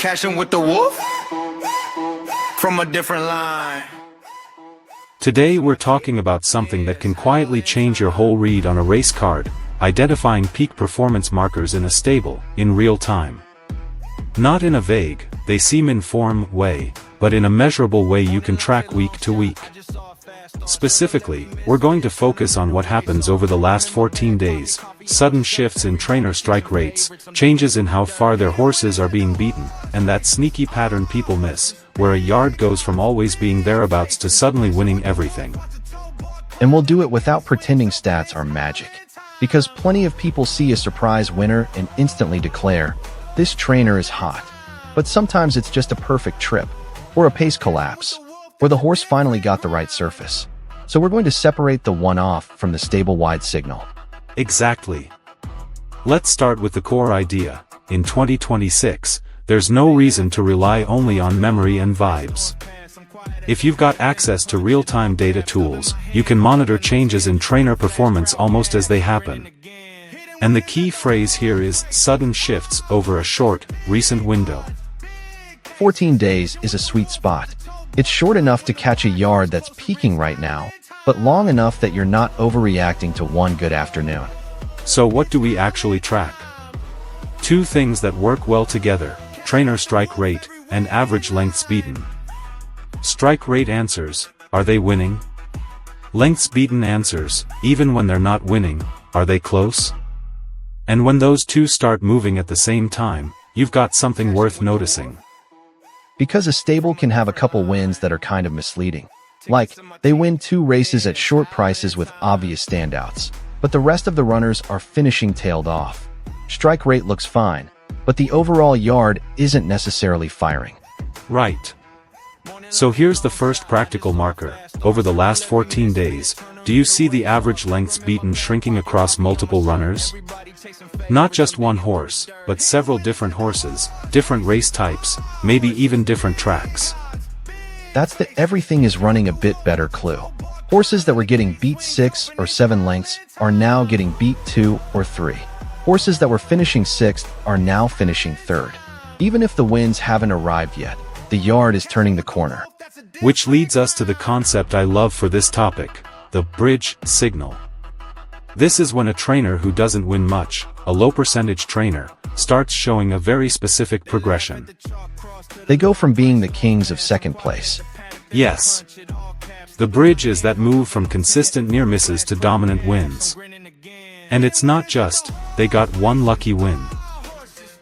Cashing with the wolf from a different line. Today we're talking about something that can quietly change your whole read on a race card, identifying peak performance markers in a stable, in real time. Not in a vague, they seem informed way, but in a measurable way you can track week to week. Specifically, we're going to focus on what happens over the last 14 days, sudden shifts in trainer strike rates, changes in how far their horses are being beaten, and that sneaky pattern people miss, where a yard goes from always being thereabouts to suddenly winning everything. And we'll do it without pretending stats are magic. Because plenty of people see a surprise winner and instantly declare, this trainer is hot. But sometimes it's just a perfect trip, or a pace collapse, or the horse finally got the right surface. So we're going to separate the one-off from the stable-wide signal. Exactly. Let's start with the core idea. In 2026, there's no reason to rely only on memory and vibes. If you've got access to real-time data tools, you can monitor changes in trainer performance almost as they happen. And the key phrase here is sudden shifts over a short, recent window. 14 days is a sweet spot. It's short enough to catch a yard that's peaking right now, but long enough that you're not overreacting to one good afternoon. So what do we actually track? Two things that work well together: trainer strike rate, and average lengths beaten. Strike rate answers, are they winning? Lengths beaten answers, even when they're not winning, are they close? And when those two start moving at the same time, you've got something worth noticing. Because a stable can have a couple wins that are kind of misleading. Like, they win 2 races at short prices with obvious standouts, but the rest of the runners are finishing tailed off. Strike rate looks fine, but the overall yard isn't necessarily firing. Right. So here's the first practical marker. Over the last 14 days, do you see the average lengths beaten shrinking across multiple runners? Not just one horse, but several different horses, different race types, maybe even different tracks. That's the everything is running a bit better clue. Horses that were getting beat 6 or 7 lengths are now getting beat 2 or 3. Horses that were finishing 6th are now finishing 3rd. Even if the wins haven't arrived yet, the yard is turning the corner. Which leads us to the concept I love for this topic, the bridge signal. This is when a trainer who doesn't win much, a low percentage trainer, starts showing a very specific progression. They go from being the kings of second place. Yes. The bridge is that move from consistent near misses to dominant wins. And it's not just, they got one lucky win.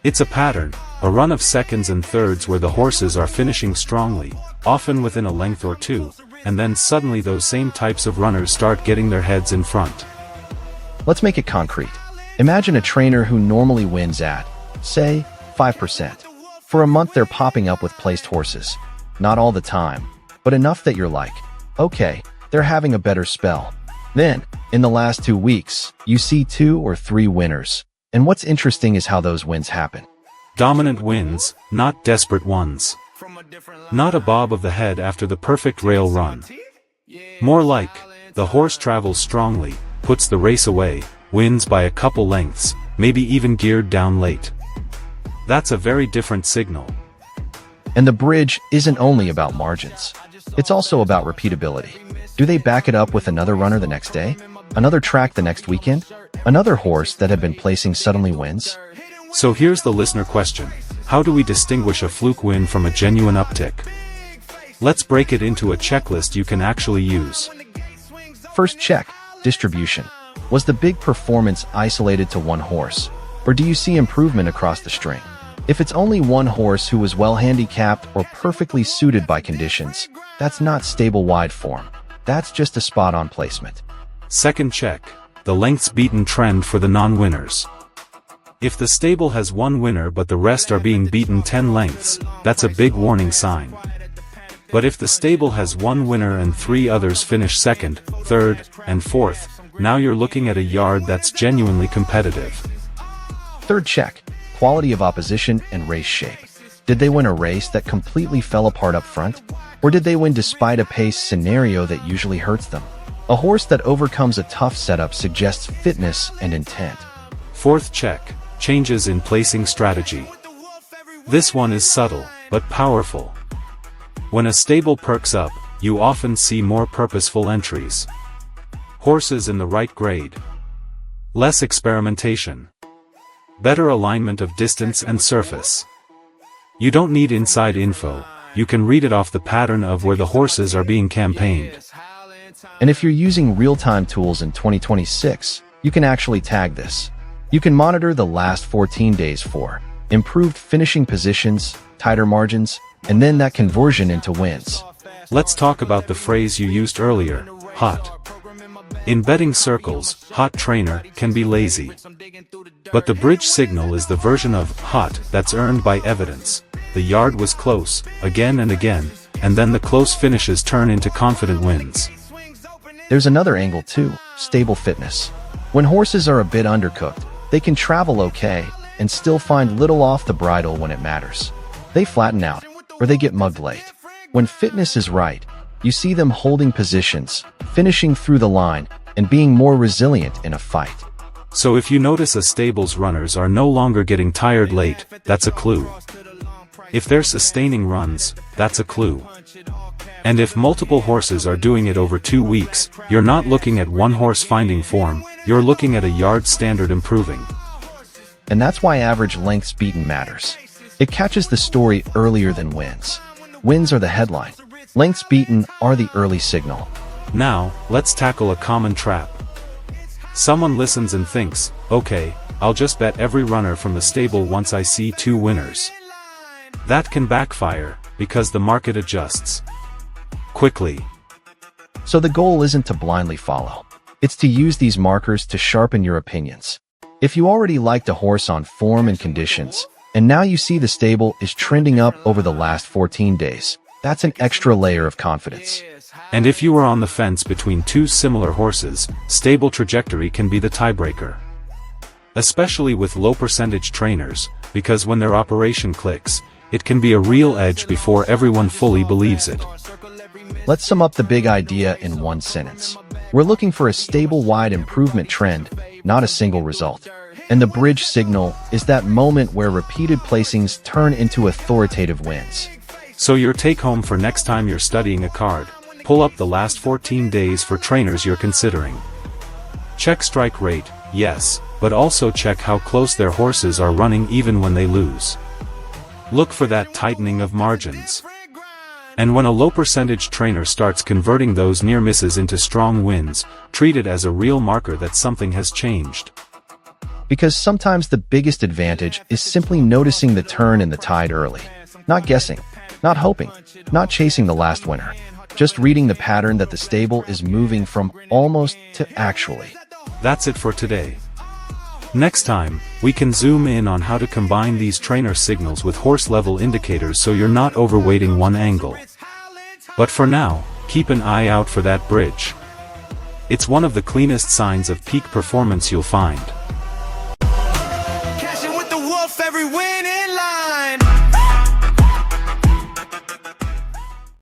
It's a pattern, a run of seconds and thirds where the horses are finishing strongly, often within a length or two, and then suddenly those same types of runners start getting their heads in front. Let's make it concrete. Imagine a trainer who normally wins at, say, 5%. For a month they're popping up with placed horses. Not all the time, but enough that you're like, okay, they're having a better spell. Then, in the last 2 weeks, you see 2 or 3 winners. And what's interesting is how those wins happen. Dominant wins, not desperate ones. Not a bob of the head after the perfect rail run. More like, the horse travels strongly, puts the race away, wins by a couple lengths, maybe even geared down late. That's a very different signal. And the bridge isn't only about margins. It's also about repeatability. Do they back it up with another runner the next day? Another track the next weekend? Another horse that had been placing suddenly wins? So here's the listener question. How do we distinguish a fluke win from a genuine uptick? Let's break it into a checklist you can actually use. First check, distribution. Was the big performance isolated to one horse? Or do you see improvement across the string? If it's only one horse who was well handicapped or perfectly suited by conditions, that's not stable wide form. That's just a spot-on placement. Second check, the lengths beaten trend for the non-winners. If the stable has one winner but the rest are being beaten 10 lengths, that's a big warning sign. But if the stable has one winner and 3 others finish 2nd, 3rd, and 4th, now you're looking at a yard that's genuinely competitive. Third check, quality of opposition and race shape. Did they win a race that completely fell apart up front? Or did they win despite a pace scenario that usually hurts them? A horse that overcomes a tough setup suggests fitness and intent. Fourth check, changes in placing strategy. This one is subtle, but powerful. When a stable perks up, you often see more purposeful entries. Horses in the right grade. Less experimentation. Better alignment of distance and surface. You don't need inside info, you can read it off the pattern of where the horses are being campaigned. And if you're using real-time tools in 2026, you can actually tag this. You can monitor the last 14 days for improved finishing positions, tighter margins, and then that conversion into wins. Let's talk about the phrase you used earlier, hot. In betting circles, hot trainer can be lazy. But the bridge signal is the version of hot that's earned by evidence. The yard was close, again and again, and then the close finishes turn into confident wins. There's another angle too, stable fitness. When horses are a bit undercooked, they can travel okay and still find little off the bridle when it matters. They flatten out, or they get mugged late. When fitness is right, you see them holding positions, finishing through the line, and being more resilient in a fight. So if you notice a stable's runners are no longer getting tired late, that's a clue. If they're sustaining runs, that's a clue. And if multiple horses are doing it over 2 weeks, you're not looking at one horse finding form, you're looking at a yard standard improving. And that's why average lengths beaten matters. It catches the story earlier than wins. Wins are the headline. Lengths beaten are the early signal. Now, let's tackle a common trap. Someone listens and thinks, okay, I'll just bet every runner from the stable once I see 2 winners. That can backfire, because the market adjusts quickly. So the goal isn't to blindly follow. It's to use these markers to sharpen your opinions. If you already liked a horse on form and conditions, and now you see the stable is trending up over the last 14 days, that's an extra layer of confidence. And if you were on the fence between 2 similar horses, stable trajectory can be the tiebreaker. Especially with low percentage trainers, because when their operation clicks, it can be a real edge before everyone fully believes it. Let's sum up the big idea in one sentence. We're looking for a stable-wide improvement trend, not a single result. And the bridge signal is that moment where repeated placings turn into authoritative wins. So your take-home for next time you're studying a card, pull up the last 14 days for trainers you're considering. Check strike rate, yes, but also check how close their horses are running even when they lose. Look for that tightening of margins. And when a low percentage trainer starts converting those near misses into strong wins, treat it as a real marker that something has changed. Because sometimes the biggest advantage is simply noticing the turn in the tide early. Not guessing, not hoping, not chasing the last winner. Just reading the pattern that the stable is moving from almost to actually. That's it for today. Next time, we can zoom in on how to combine these trainer signals with horse-level indicators so you're not overweighting one angle. But for now, keep an eye out for that bridge. It's one of the cleanest signs of peak performance you'll find. Cashing with the wolf, every win in line.